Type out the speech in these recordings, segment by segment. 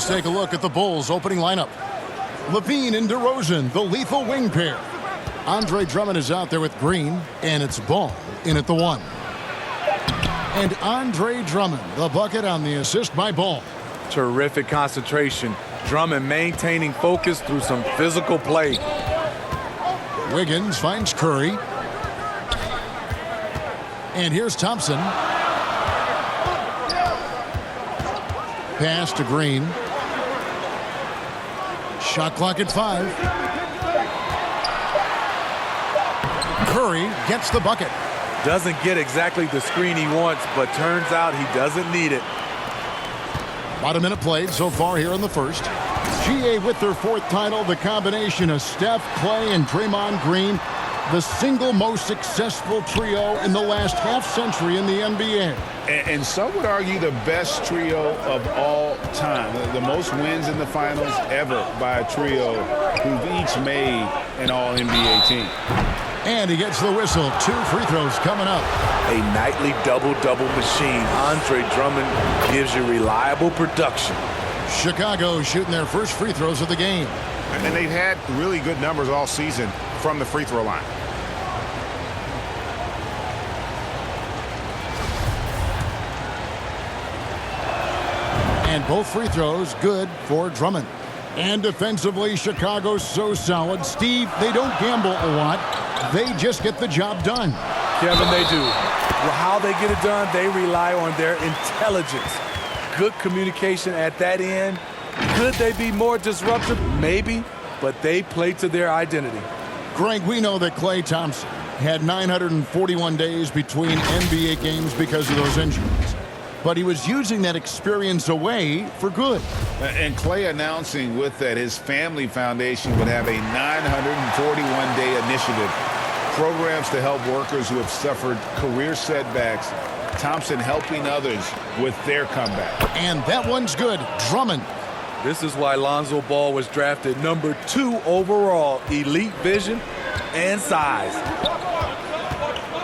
Let's take a look at the Bulls' opening lineup. Levine and DeRozan, the lethal wing pair. Andre Drummond is out there with Green, and it's Ball in at the 1. And Andre Drummond, the bucket on the assist by Ball. Terrific concentration. Drummond maintaining focus through some physical play. Wiggins finds Curry. And here's Thompson. Pass to Green. Shot clock at 5. Curry gets the bucket. Doesn't get exactly the screen he wants, but turns out he doesn't need it. About a minute played so far here in the first. GA with their 4th title, the combination of Steph, Clay, and Draymond Green, the single most successful trio in the last half-century in the NBA. And some would argue the best trio of all time. The most wins in the finals ever by a trio who've each made an All-NBA team. And he gets the whistle. 2 free throws coming up. A nightly double-double machine. Andre Drummond gives you reliable production. Chicago shooting their first free throws of the game. And they've had really good numbers all season from the free throw line. And both free throws good for Drummond. And defensively, Chicago's so solid. Steve, they don't gamble a lot. They just get the job done. Kevin, they do. Well, how they get it done, they rely on their intelligence. Good communication at that end. Could they be more disruptive? Maybe, but they play to their identity. Greg, we know that Klay Thompson had 941 days between NBA games because of those injuries. But he was using that experience away for good. And Clay announcing with that his family foundation would have a 941-day initiative. Programs to help workers who have suffered career setbacks. Thompson helping others with their comeback. And that one's good. Drummond. This is why Lonzo Ball was drafted number 2 overall. Elite vision and size.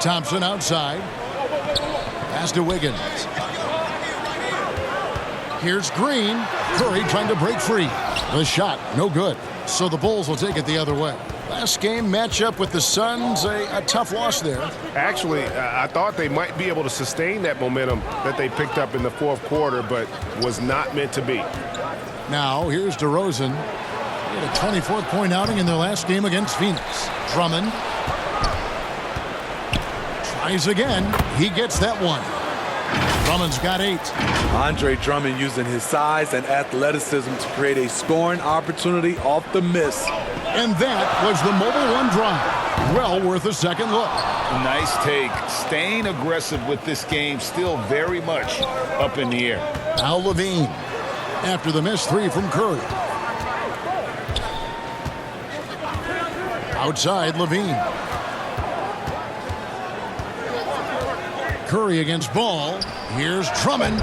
Thompson outside. Pass to Wiggins. Here's Green. Curry trying to break free. The shot, no good. So the Bulls will take it the other way. Last game matchup with the Suns, a tough loss there. Actually, I thought they might be able to sustain that momentum that they picked up in the 4th quarter, but was not meant to be. Now, here's DeRozan. He had a 24th point outing in their last game against Phoenix. Drummond. Tries again. He gets that one. Drummond's got 8. Andre Drummond using his size and athleticism to create a scoring opportunity off the miss. And that was the Mobile One drive. Well worth a second look. Nice take. Staying aggressive with this game, still very much up in the air. Now Levine. After the missed 3 from Curry. Outside Levine. Curry against Ball. Here's Drummond.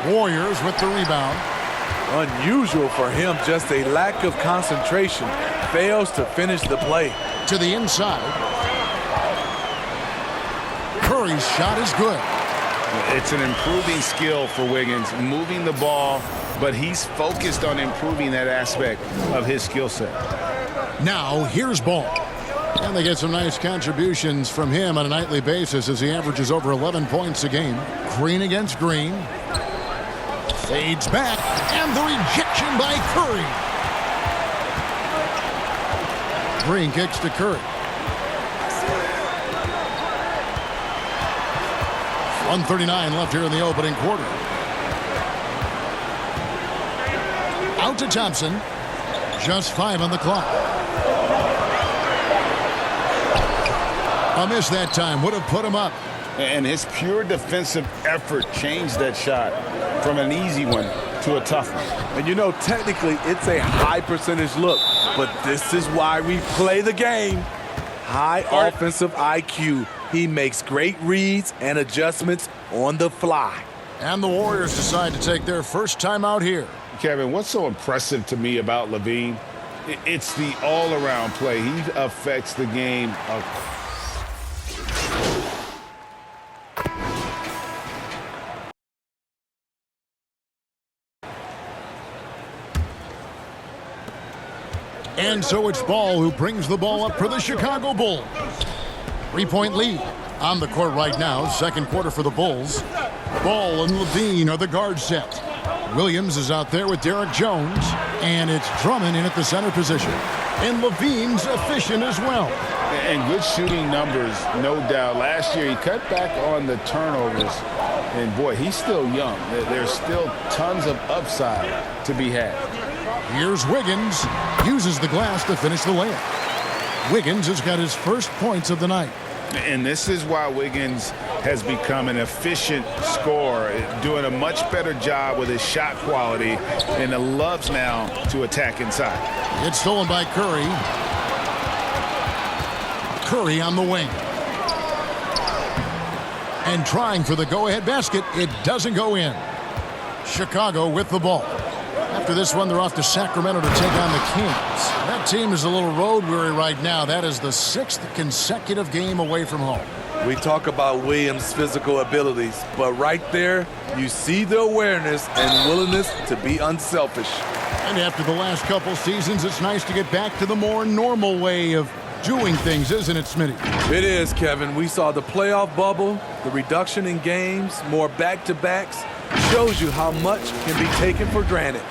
Warriors with the rebound. Unusual for him, just a lack of concentration. Fails to finish the play. To the inside. Curry's shot is good. It's an improving skill for Wiggins, moving the ball, but he's focused on improving that aspect of his skill set. Now here's Ball. And they get some nice contributions from him on a nightly basis as he averages over 11 points a game. Green against Green. Fades back, and the rejection by Curry. Green kicks to Curry. 1:39 left here in the opening quarter. Out to Thompson. Just 5 on the clock. A miss that time would have put him up. And his pure defensive effort changed that shot from an easy one to a tough one. And you know, technically, it's a high percentage look, but this is why we play the game. High offensive IQ. He makes great reads and adjustments on the fly. And the Warriors decide to take their first time out here. Kevin, what's so impressive to me about Levine? It's the all-around play. He affects the game. And so it's Ball who brings the ball up for the Chicago Bulls. 3-point lead on the court right now. Second quarter for the Bulls. Ball and Levine are the guard set. Williams is out there with Derek Jones. And it's Drummond in at the center position. And Levine's efficient as well. And good shooting numbers, no doubt. Last year he cut back on the turnovers. And boy, he's still young. There's still tons of upside to be had. Here's Wiggins. Uses the glass to finish the layup. Wiggins has got his first points of the night. And this is why Wiggins has become an efficient scorer, doing a much better job with his shot quality, and loves now to attack inside. It's stolen by Curry. Curry on the wing. And trying for the go-ahead basket. It doesn't go in. Chicago with the ball. After this one, they're off to Sacramento to take on the Kings. That team is a little road-weary right now. That is the 6th consecutive game away from home. We talk about Williams' physical abilities, but right there, you see the awareness and willingness to be unselfish. And after the last couple seasons, it's nice to get back to the more normal way of doing things, isn't it, Smitty? It is, Kevin. We saw the playoff bubble, the reduction in games, more back-to-backs. Shows you how much can be taken for granted.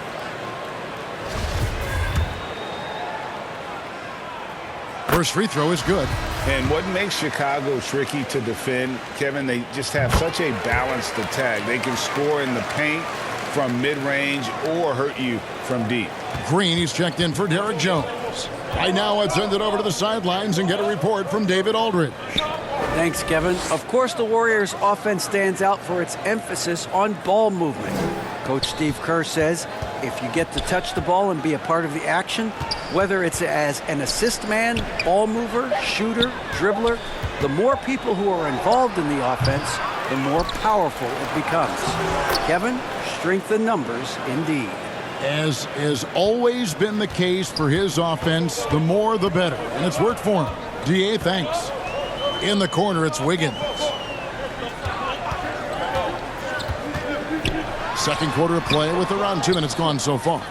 First free throw is good. And what makes Chicago tricky to defend, Kevin, they just have such a balanced attack. They can score in the paint from mid-range or hurt you from deep. Green, he's checked in for Derek Jones. Right now, I'd send it over to the sidelines and get a report from David Aldridge. Thanks, Kevin. Of course, the Warriors' offense stands out for its emphasis on ball movement. Coach Steve Kerr says if you get to touch the ball and be a part of the action, whether it's as an assist man, ball mover, shooter, dribbler, the more people who are involved in the offense, the more powerful it becomes. Kevin, strength in numbers indeed. As has always been the case for his offense, the more the better. And it's worked for him. DA, thanks. In the corner, it's Wiggins. Second quarter of play with around 2 minutes gone so far.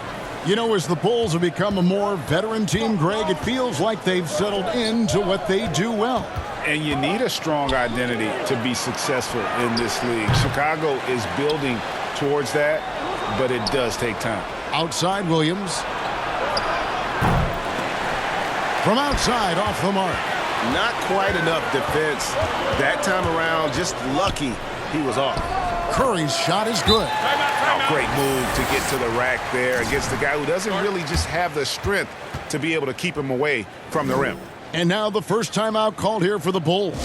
You know, as the Bulls have become a more veteran team, Greg, it feels like they've settled into what they do well. And you need a strong identity to be successful in this league. Chicago is building towards that, but it does take time. Outside, Williams. From outside, off the mark. Not quite enough defense that time around. Just lucky he was off. Curry's shot is good. Oh, great move to get to the rack there against the guy who doesn't really just have the strength to be able to keep him away from the rim. And now the first timeout called here for the Bulls.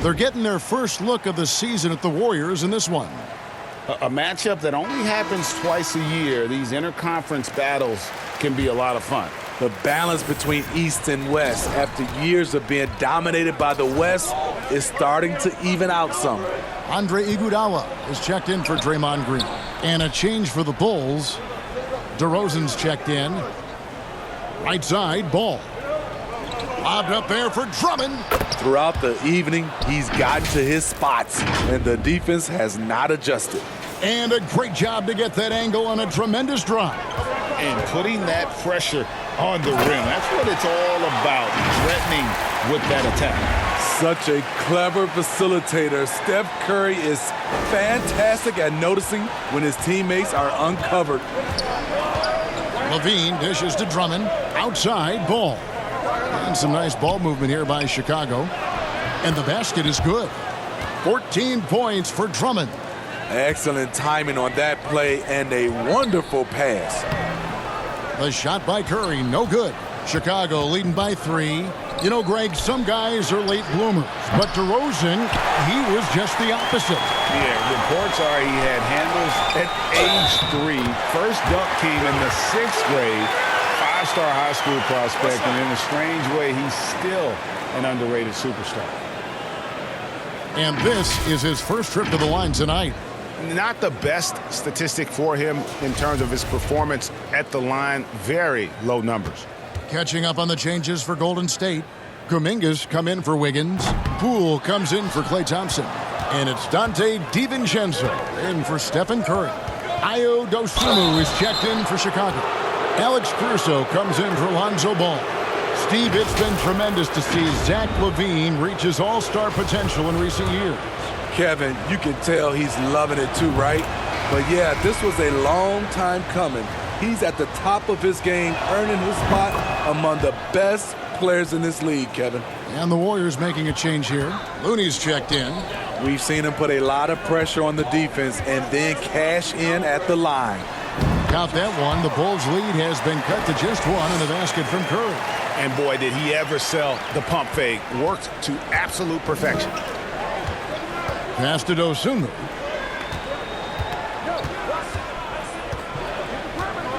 They're getting their first look of the season at the Warriors in this one. A matchup that only happens twice a year. These interconference battles can be a lot of fun. The balance between East and West after years of being dominated by the West is starting to even out some. Andre Iguodala is checked in for Draymond Green. And a change for the Bulls. DeRozan's checked in. Right side, Ball. Lobbed up there for Drummond. Throughout the evening, he's gotten to his spots, and the defense has not adjusted. And a great job to get that angle on a tremendous drive. And putting that pressure on the rim. That's what it's all about, threatening with that attack. Such a clever facilitator. Steph Curry is fantastic at noticing when his teammates are uncovered. Levine dishes to Drummond. Outside, Ball. And some nice ball movement here by Chicago. And the basket is good. 14 points for Drummond. Excellent timing on that play and a wonderful pass. The shot by Curry, no good. Chicago leading by 3. You know, Greg, some guys are late bloomers, but DeRozan, he was just the opposite. Yeah, reports are he had handles at age 3. First dunk came in the 6th grade. 5-star high school prospect, and in a strange way, he's still an underrated superstar. And this is his first trip to the line tonight. Not the best statistic for him in terms of his performance at the line. Very low numbers. Catching up on the changes for Golden State. Kuminga's come in for Wiggins. Poole comes in for Klay Thompson. And it's Dante DiVincenzo in for Stephen Curry. Ayo Dosunmu is checked in for Chicago. Alex Caruso comes in for Lonzo Ball. Steve, it's been tremendous to see Zach LaVine reach his all-star potential in recent years. Kevin, you can tell he's loving it too, right? But yeah, this was a long time coming. He's at the top of his game, earning his spot among the best players in this league, Kevin. And the Warriors making a change here. Looney's checked in. We've seen him put a lot of pressure on the defense and then cash in at the line. Count that one. The Bulls' lead has been cut to just one in the basket from Curry. And boy, did he ever sell the pump fake. Worked to absolute perfection. Pass to Dosunmu.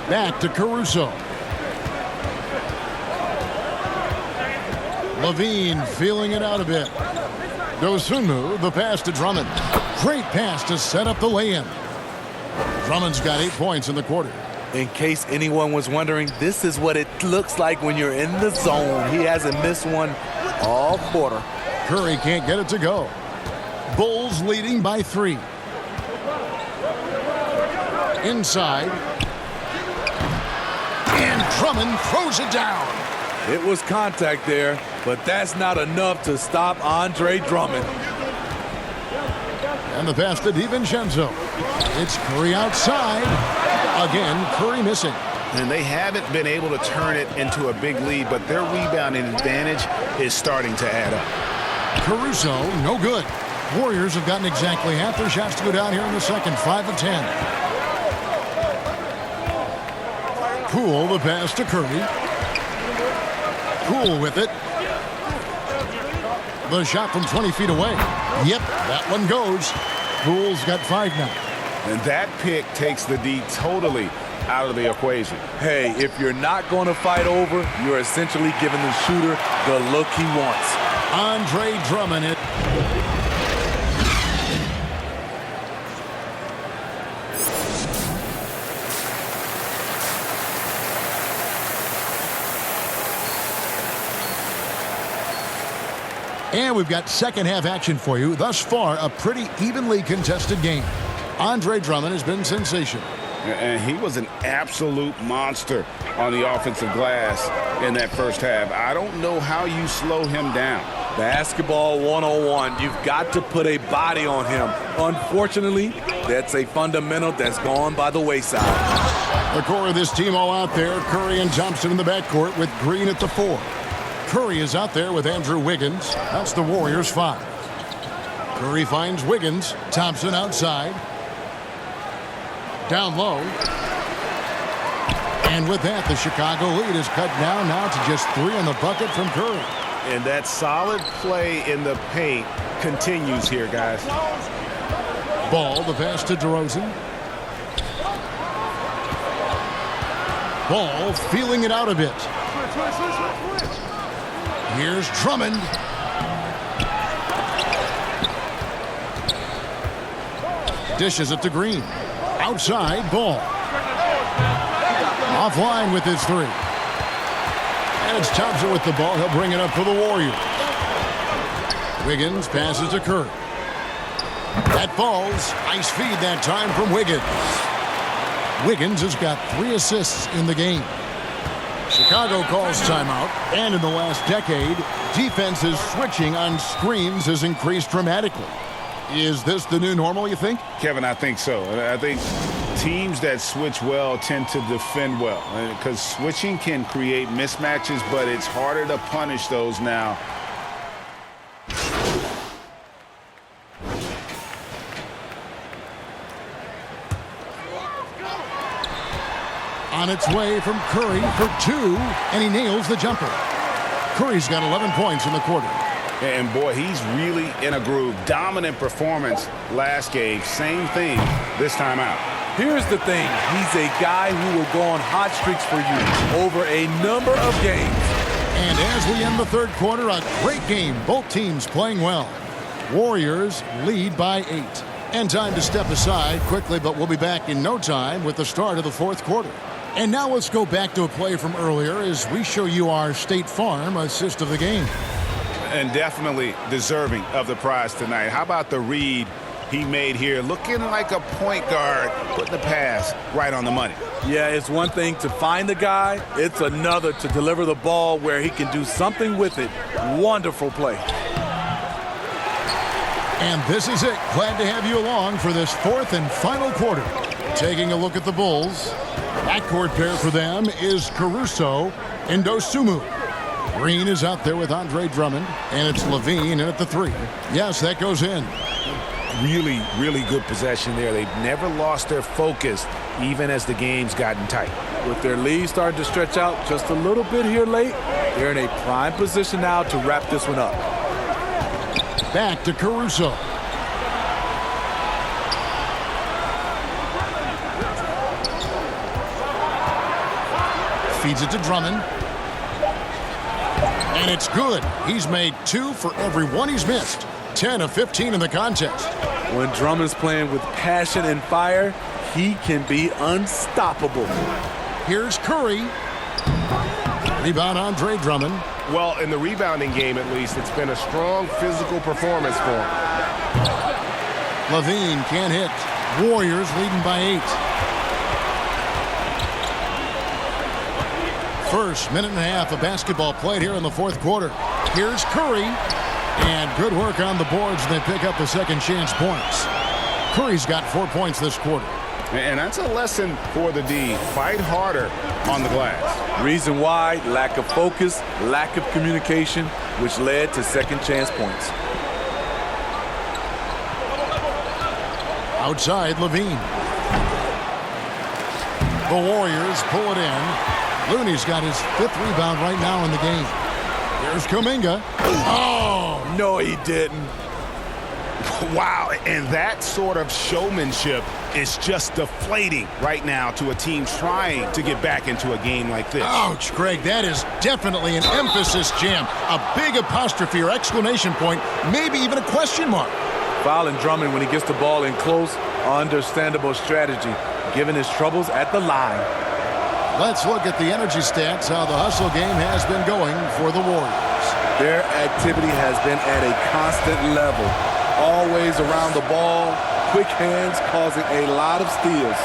Back to Caruso. LaVine feeling it out a bit. Dosunmu, the pass to Drummond. Great pass to set up the lay-in. Drummond's got 8 points in the quarter. In case anyone was wondering, this is what it looks like when you're in the zone. He hasn't missed one all quarter. Curry can't get it to go. Bulls leading by 3. Inside. And Drummond throws it down. It was contact there, but that's not enough to stop Andre Drummond. And the pass to DiVincenzo. It's Curry outside. Again, Curry missing. And they haven't been able to turn it into a big lead, but their rebounding advantage is starting to add up. Caruso, no good. Warriors have gotten exactly half their shots to go down here in the second, 5 of 10. Poole, the pass to Curry. Poole with it. The shot from 20 feet away. Yep, that one goes. Poole's got 5 now. And that pick takes the D totally out of the equation. Hey, if you're not going to fight over, you're essentially giving the shooter the look he wants. Andre Drummond it. And we've got second half action for you. Thus far, a pretty evenly contested game. Andre Drummond has been sensational. And he was an absolute monster on the offensive glass in that first half. I don't know how you slow him down. Basketball 101. You've got to put a body on him. Unfortunately, that's a fundamental that's gone by the wayside. The core of this team all out there. Curry and Thompson in the backcourt with Green at the 4. Curry is out there with Andrew Wiggins. That's the Warriors' 5. Curry finds Wiggins. Thompson outside. Down low. And with that, the Chicago lead is cut down now to just 3 in the bucket from Curry. And that solid play in the paint continues here, guys. Ball, the pass to DeRozan. Ball feeling it out a bit. Here's Drummond. Dishes it to Green. Outside, Ball. Offline with his 3. And it's Thompson with the ball. He'll bring it up for the Warriors. Wiggins passes to Curry. That falls. Nice feed that time from Wiggins. Wiggins has got 3 assists in the game. Chicago calls timeout, and in the last decade, defenses switching on screens has increased dramatically. Is this the new normal, you think? Kevin, I think so. I think teams that switch well tend to defend well, because switching can create mismatches, but it's harder to punish those now. On its way from Curry for 2, and he nails the jumper. Curry's got 11 points in the quarter. And boy, he's really in a groove. Dominant performance last game. Same thing this time out. Here's the thing. He's a guy who will go on hot streaks for you over a number of games. And as we end the third quarter, a great game. Both teams playing well. Warriors lead by 8. And time to step aside quickly, but we'll be back in no time with the start of the fourth quarter. And now let's go back to a play from earlier as we show you our State Farm assist of the game. And definitely deserving of the prize tonight. How about the read he made here, looking like a point guard, putting the pass right on the money. Yeah, it's one thing to find the guy. It's another to deliver the ball where he can do something with it. Wonderful play. And this is it. Glad to have you along for this fourth and final quarter. Taking a look at the Bulls. Backcourt pair for them is Caruso and Dosunmu. Green is out there with Andre Drummond, and it's Levine in at the 3. Yes, that goes in. Really, really good possession there. They've never lost their focus, even as the game's gotten tight. With their lead starting to stretch out just a little bit here late, they're in a prime position now to wrap this one up. Back to Caruso. Feeds it to Drummond. And it's good. He's made 2 for every 1 he's missed. 10 of 15 in the contest. When Drummond's playing with passion and fire, he can be unstoppable. Here's Curry. Rebound Andre Drummond. Well, in the rebounding game, at least, it's been a strong physical performance for him. Levine can't hit. Warriors leading by 8. First minute and a half of basketball played here in the fourth quarter. Here's Curry. And good work on the boards. They pick up the second chance points. Curry's got 4 points this quarter. And that's a lesson for the D. Fight harder on the glass. Reason why, lack of focus, lack of communication, which led to second chance points. Outside, Levine. The Warriors pull it in. Looney's got his 5th rebound right now in the game. Here's Kuminga. Oh! No, he didn't. Wow, and that sort of showmanship is just deflating right now to a team trying to get back into a game like this. Ouch, Greg, that is definitely an emphasis jam. A big apostrophe or exclamation point, maybe even a question mark. Fouling Drummond when he gets the ball in close, understandable strategy, given his troubles at the line. Let's look at the energy stats, how the hustle game has been going for the Warriors. Their activity has been at a constant level. Always around the ball, quick hands causing a lot of steals.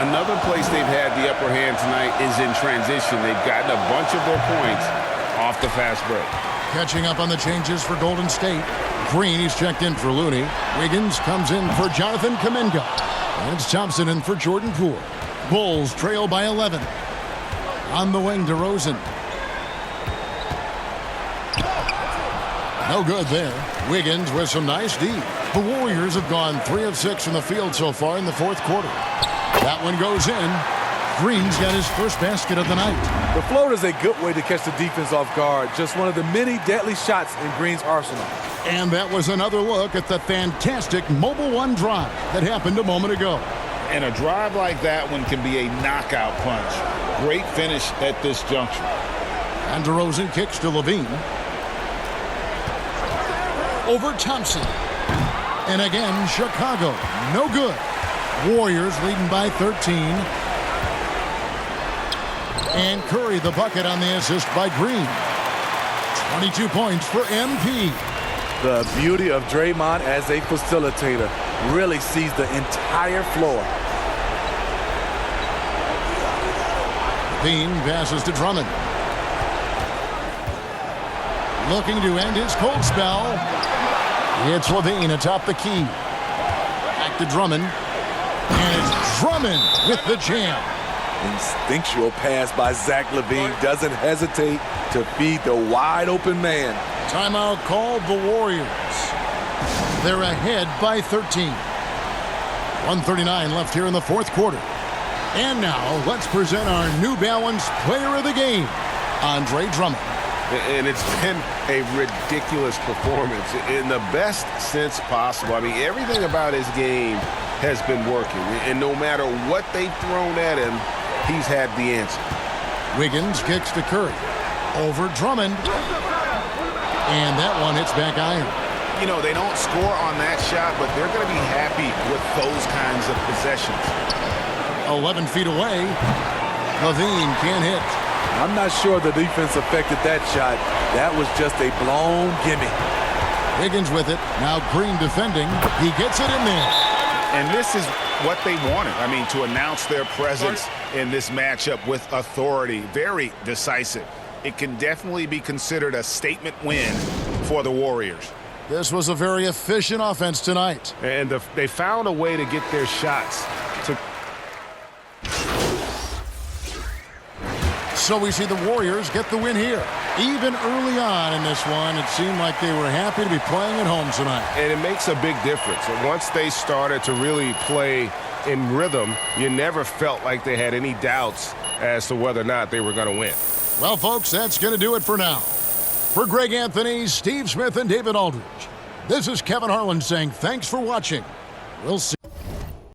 Another place they've had the upper hand tonight is in transition. They've gotten a bunch of their points off the fast break. Catching up on the changes for Golden State. Green, he's checked in for Looney. Wiggins comes in for Jonathan Kuminga. And it's Thompson in for Jordan Poole. Bulls trail by 11. On the wing to Rosen. No good there. Wiggins with some nice D. The Warriors have gone 3 of 6 from the field so far in the fourth quarter. That one goes in. Green's got his first basket of the night. The float is a good way to catch the defense off guard. Just one of the many deadly shots in Green's arsenal. And that was another look at the fantastic Mobile One drive that happened a moment ago. And a drive like that one can be a knockout punch. Great finish at this juncture. And DeRozan kicks to Levine. Over Thompson. And again, Chicago. No good. Warriors leading by 13. And Curry the bucket on the assist by Green. 22 points for MP. The beauty of Draymond as a facilitator really sees the entire floor. Bean passes to Drummond. Looking to end his cold spell. It's Levine atop the key. Back to Drummond. And it's Drummond with the jam. Instinctual pass by Zach LaVine, doesn't hesitate to feed the wide open man. Timeout called the Warriors. They're ahead by 13. 1:39 left here in the fourth quarter. And now let's present our New Balance player of the game, Andre Drummond. And it's been a ridiculous performance in the best sense possible. I mean, everything about his game has been working. And no matter what they've thrown at him, he's had the answer. Wiggins kicks to Curry. Over Drummond. And that one hits back iron. You know, they don't score on that shot, but they're going to be happy with those kinds of possessions. 11 feet away. Levine can't hit. I'm not sure the defense affected that shot. That was just a blown gimme. Higgins with it. Now Green defending. He gets it in there. And this is what they wanted. I mean, to announce their presence in this matchup with authority. Very decisive. It can definitely be considered a statement win for the Warriors. This was a very efficient offense tonight. And they found a way to get their shots. So we see the Warriors get the win here. Even early on in this one, it seemed like they were happy to be playing at home tonight. And it makes a big difference. And once they started to really play in rhythm, you never felt like they had any doubts as to whether or not they were going to win. Well, folks, that's going to do it for now. For Greg Anthony, Steve Smith, and David Aldridge, this is Kevin Harlan saying thanks for watching. We'll see.